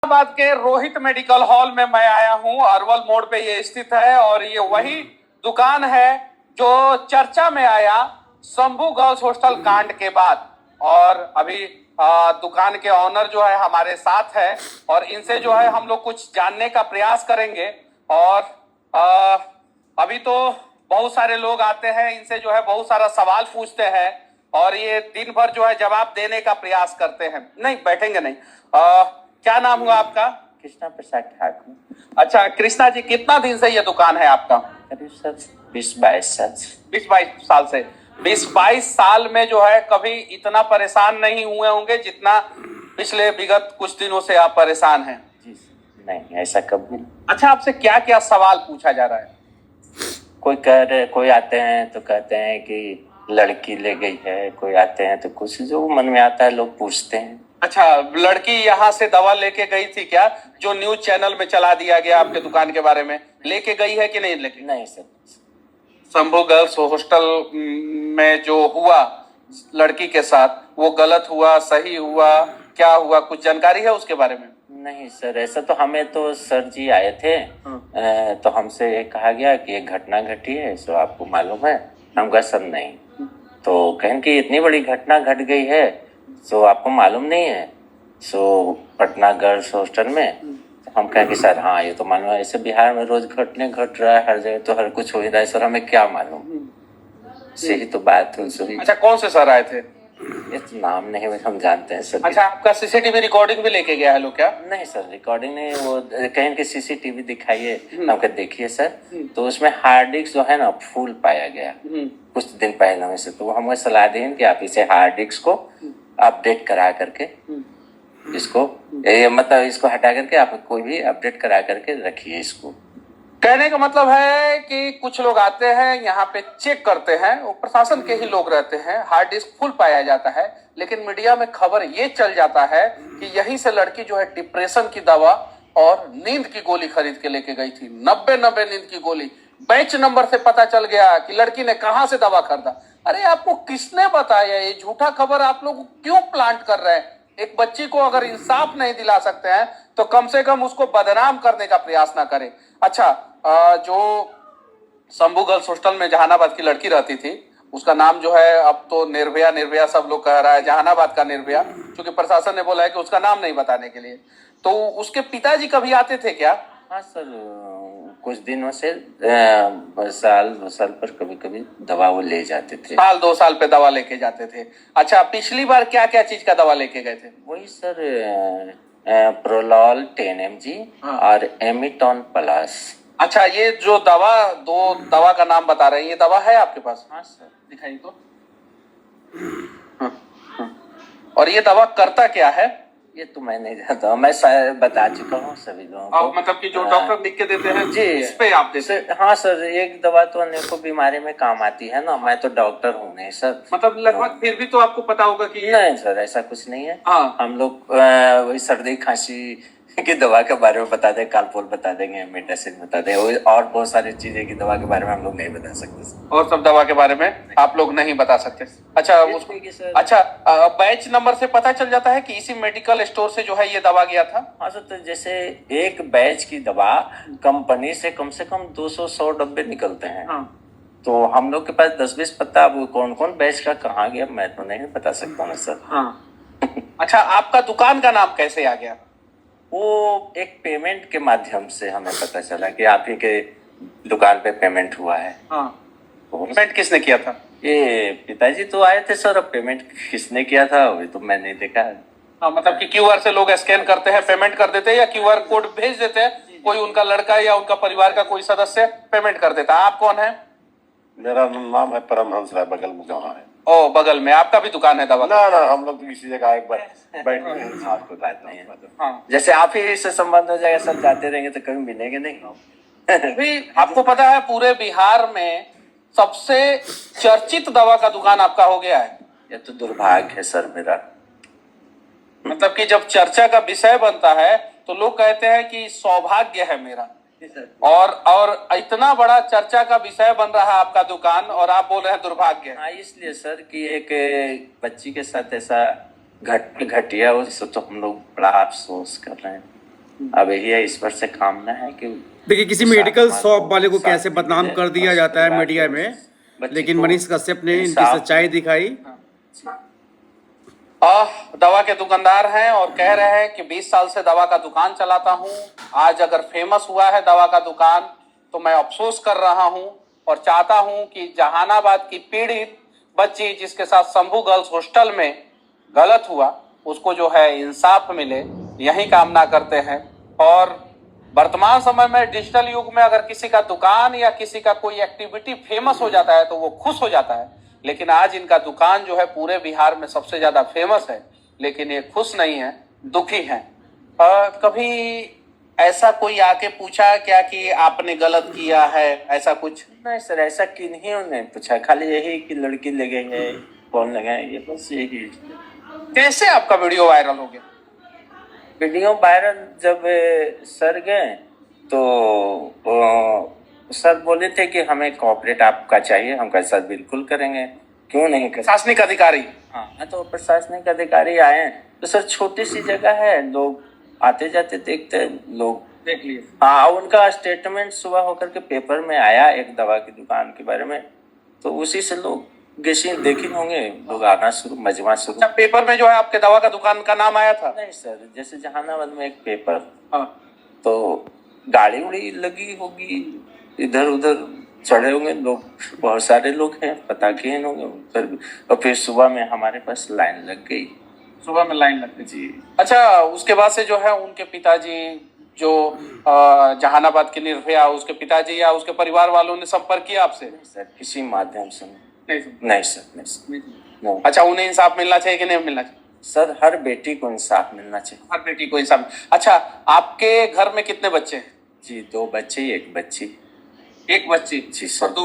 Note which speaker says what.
Speaker 1: हैदराबाद के Rohit medical hall में मैं आया हूं। अरवल मोड़ पे ये स्थित है और ये वही दुकान है जो चर्चा में आया शंभू गर्ल्स हॉस्टल कांड के बाद। और अभी दुकान के ऑनर जो है हमारे साथ है और इनसे जो है हम लोग कुछ जानने का प्रयास करेंगे। और अभी तो बहुत सारे लोग आते हैं, इनसे जो है बहुत सारा सवाल पूछते हैं और ये दिन भर जो है जवाब देने का प्रयास करते हैं। नहीं बैठेंगे नहीं। क्या नाम हुआ आपका?
Speaker 2: कृष्णा प्रसाद ठाकुर।
Speaker 1: अच्छा कृष्णा जी, कितना दिन से ये दुकान है आपका?
Speaker 2: करीब सर 20-22 साल से।
Speaker 1: 20-22 साल से। 20-22 साल में जो है कभी इतना परेशान नहीं हुए होंगे जितना पिछले विगत कुछ दिनों से आप परेशान हैं।
Speaker 2: जी नहीं, ऐसा कभी नहीं।
Speaker 1: अच्छा, आपसे क्या क्या सवाल पूछा जा रहा है?
Speaker 2: कोई आते हैं तो कहते हैं कि लड़की ले गई है, कोई आते हैं तो कुछ जो मन में आता है लोग पूछते हैं।
Speaker 1: अच्छा, लड़की यहाँ से दवा लेके गई थी क्या? जो न्यूज चैनल में चला दिया गया आपके दुकान के बारे में, लेके गई है कि नहीं लेके?
Speaker 2: नहीं सर।
Speaker 1: शंभू गर्ल्स हॉस्टल में जो हुआ लड़की के साथ, वो गलत हुआ, सही हुआ, क्या हुआ, कुछ जानकारी है उसके बारे में?
Speaker 2: नहीं सर, ऐसा तो हमें तो सर जी आए थे तो हमसे ये कहा गया कि एक घटना घटी है, सो आपको मालूम है? हम कहा सर नहीं। तो कहें कि इतनी बड़ी घटना घट गई है सो आपको मालूम नहीं है? सो पटना गर्ल्स हॉस्टल में हम कहें कि सर हाँ ये तो मालूम है, ऐसे बिहार में रोज घट रहा है, हर जगह तो हर कुछ हो ही रहा है सर, हमें क्या मालूम? सही तो बात है सही।
Speaker 1: अच्छा, कौन से सर आए थे?
Speaker 2: ये तो नाम नहीं हम जानते हैं सर।
Speaker 1: अच्छा, आपका सीसीटीवी रिकॉर्डिंग भी लेके गया है लोग क्या?
Speaker 2: नहीं सर, रिकॉर्डिंग नहीं, वो कहें कि सीसीटीवी दिखाइए। हम कहा देखिए सर, तो उसमें हार्ड डिस्क जो है ना फुल पाया गया कुछ दिन पहले में से, तो हमें सलाह दी कि आप इसे हार्ड डिस्क को अपडेट करा करके इसको मतलब इसको हटा करके आप कोई भी अपडेट करा करके रखिए इसको।
Speaker 1: कहने का मतलब है कि कुछ लोग आते हैं यहाँ पे चेक करते हैं, वो प्रशासन के ही लोग रहते हैं, हार्ड डिस्क फुल पाया जाता है, लेकिन मीडिया में खबर ये चल जाता है कि यहीं से लड़की जो है डिप्रेशन की दवा और नींद की गोली खरीद के लेके गई थी। 90 नींद की गोली। बैच नंबर से पता चल गया कि लड़की ने कहां से दवा खरीदा। अरे आपको किसने बताया? ये झूठा खबर आप लोग क्यों प्लांट कर रहे हैं? एक बच्ची को अगर इंसाफ नहीं दिला सकते हैं तो कम से कम उसको बदनाम करने का प्रयास ना करें। अच्छा, जो शंभू गर्ल्स हॉस्टल में जहानाबाद की लड़की रहती थी, उसका नाम जो है अब तो निर्भया सब लोग कह रहा है, जहानाबाद का निर्भया, क्योंकि प्रशासन ने बोला है कि उसका नाम नहीं बताने के लिए। तो उसके पिताजी कभी आते थे क्या?
Speaker 2: हाँ सर, कुछ दिनों से साल 2 साल पर कभी कभी दवा वो ले जाते थे।
Speaker 1: साल 2 साल पे दवा लेके जाते थे। अच्छा, पिछली बार क्या क्या चीज का दवा लेके गए थे?
Speaker 2: वही सर प्रोलॉल 10 mg और एमिटॉन प्लस।
Speaker 1: अच्छा, ये जो दो दवा का नाम बता रहे हैं, ये दवा है आपके पास?
Speaker 2: हाँ सर,
Speaker 1: दिखाइए तो। और ये दवा करता क्या है?
Speaker 2: ये तो मैं नहीं जानता हूँ, मैं शायद बता चुका हूँ सभी लोगों को।
Speaker 1: मतलब कि जो डॉक्टर लिख के देते हैं
Speaker 2: जी,
Speaker 1: इस पे आप देते?
Speaker 2: हाँ सर, एक दवा तो अनेकों बीमारी में काम आती है ना, मैं तो डॉक्टर हूँ नहीं सर।
Speaker 1: मतलब लगभग फिर भी तो आपको पता होगा कि
Speaker 2: नहीं सर, ऐसा कुछ नहीं है।
Speaker 1: हाँ,
Speaker 2: हम लोग वही सर्दी खांसी की दवा के बारे में बता दें, कालपोल बता देंगे, मेटासिन बता दें, और बहुत सारी चीजें की दवा के बारे में हम लोग नहीं बता सकते।
Speaker 1: और सब दवा के बारे में आप लोग नहीं बता सकते? अच्छा, अच्छा, बैच नंबर से पता चल जाता है कि इसी मेडिकल स्टोर से जो है ये दवा गया था?
Speaker 2: हाँ सर, तो जैसे एक बैच की दवा कंपनी से कम 200-100 डब्बे निकलते हैं।
Speaker 1: हाँ।
Speaker 2: तो हम लोग के पास 10-20 पता, अब कौन कौन बैच का कहाँ गया मैं तो नहीं बता सकता ना सर।
Speaker 1: हाँ। अच्छा, आपका दुकान का नाम कैसे आ गया?
Speaker 2: वो एक पेमेंट के माध्यम से हमें पता चला कि आप ही के दुकान पे पेमेंट हुआ है।
Speaker 1: हाँ। पेमेंट किसने किया था?
Speaker 2: ये पिताजी तो आए थे सर, अब पेमेंट किसने किया था वही तो मैं नहीं देखा।
Speaker 1: हाँ, मतलब कि क्यूआर से लोग स्कैन करते हैं, पेमेंट कर देते हैं, या क्यूआर कोड भेज देते हैं, कोई उनका लड़का या उनका परिवार का कोई सदस्य पेमेंट कर देता है। आप कौन है?
Speaker 3: मेरा नाम है परमहंस राय, बगल में जहाँ है।
Speaker 1: ओ, बगल में आपका भी दुकान है दवा?
Speaker 3: ना हम लोग तो किसी जगह एक बार बैठे हैं,
Speaker 2: साथ कोई बात नहीं है।
Speaker 1: हाँ।
Speaker 2: जैसे आप ही से संबंध हो जाएगा सर, जाते रहेंगे तो कभी मिलेंगे नहीं।
Speaker 1: भी आपको पता है पूरे बिहार में सबसे चर्चित दवा का दुकान आपका हो गया है।
Speaker 2: ये तो दुर्भाग्य है सर मेरा।
Speaker 1: मतलब कि जब चर्चा का विषय बनता है तो लोग कहते हैं कि सौभाग्य है मेरा, और इतना बड़ा चर्चा का विषय बन रहा है आपका दुकान और आप बोल रहे हैं दुर्भाग्य।
Speaker 2: हाँ, इसलिए सर कि एक बच्ची के साथ ऐसा घटिया, उससे तो हम लोग बड़ा अफसोस कर रहे हैं। अब यही है, ईश्वर से कामना है कि
Speaker 4: देखिए, किसी मेडिकल शॉप वाले को कैसे बदनाम कर दिया जाता है मीडिया में, लेकिन मनीष कश्यप ने इनकी सच्चाई दिखाई।
Speaker 1: दवा के दुकानदार हैं और कह रहे हैं कि 20 साल से दवा का दुकान चलाता हूं। आज अगर फेमस हुआ है दवा का दुकान तो मैं अफसोस कर रहा हूं और चाहता हूं कि जहानाबाद की पीड़ित बच्ची जिसके साथ शंभू गर्ल्स हॉस्टल में गलत हुआ उसको जो है इंसाफ मिले, यही कामना करते हैं। और वर्तमान समय में डिजिटल युग में अगर किसी का दुकान या किसी का कोई एक्टिविटी फेमस हो जाता है तो वो खुश हो जाता है, लेकिन आज इनका दुकान जो है पूरे बिहार में सबसे ज्यादा फेमस है, लेकिन ये खुश नहीं है, दुखी है। कभी ऐसा कोई आके पूछा क्या कि आपने गलत किया है, ऐसा कुछ?
Speaker 2: नहीं सर, ऐसा किन्हीं ने पूछा, खाली यही कि लड़की लगे है, कौन लगा है, ये बस यही।
Speaker 1: कैसे आपका वीडियो वायरल हो गया?
Speaker 2: वीडियो वायरल जब सर गए तो सर बोले थे कि हमें कोऑपरेट आपका चाहिए। हम कहा सर बिल्कुल करेंगे, क्यों नहीं करेंगे।
Speaker 1: प्रशासनिक अधिकारी?
Speaker 2: हाँ, तो प्रशासनिक अधिकारी आए तो सर छोटी सी जगह है, लोग आते जाते देखते लोग
Speaker 1: देख लिए।
Speaker 2: हाँ, उनका स्टेटमेंट सुबह होकर के पेपर में आया एक दवा की दुकान के बारे में, तो उसी से लोग देखी होंगे, लोग आना शुरू, मजमा शुरू।
Speaker 1: अच्छा, पेपर में जो है आपके दवा का दुकान का नाम आया था?
Speaker 2: नहीं सर, जैसे जहानाबाद में एक पेपर,
Speaker 1: हाँ।
Speaker 2: तो गाड़ी उड़ी लगी होगी, इधर उधर चढ़े होंगे लोग, बहुत सारे लोग हैं, पता किए होंगे। और फिर सुबह में हमारे पास लाइन लग गई।
Speaker 1: सुबह में लाइन लग गई
Speaker 2: जी।
Speaker 1: अच्छा, उसके बाद से जो है उनके पिताजी जो जहानाबाद की निर्भया, उसके पिताजी या उसके परिवार वालों ने संपर्क किया आपसे?
Speaker 2: सर किसी माध्यम से
Speaker 1: नहीं
Speaker 2: सर, नहीं।
Speaker 1: अच्छा, उन्हें इंसाफ मिलना चाहिए कि नहीं मिलना चाहिए?
Speaker 2: सर हर बेटी को इंसाफ मिलना चाहिए।
Speaker 1: हर बेटी को इंसाफ। अच्छा, आपके घर में कितने बच्चे हैं?
Speaker 2: जी 2 बच्चे, 1 बच्ची।
Speaker 1: एक बच्ची
Speaker 2: जी सर।
Speaker 1: और 2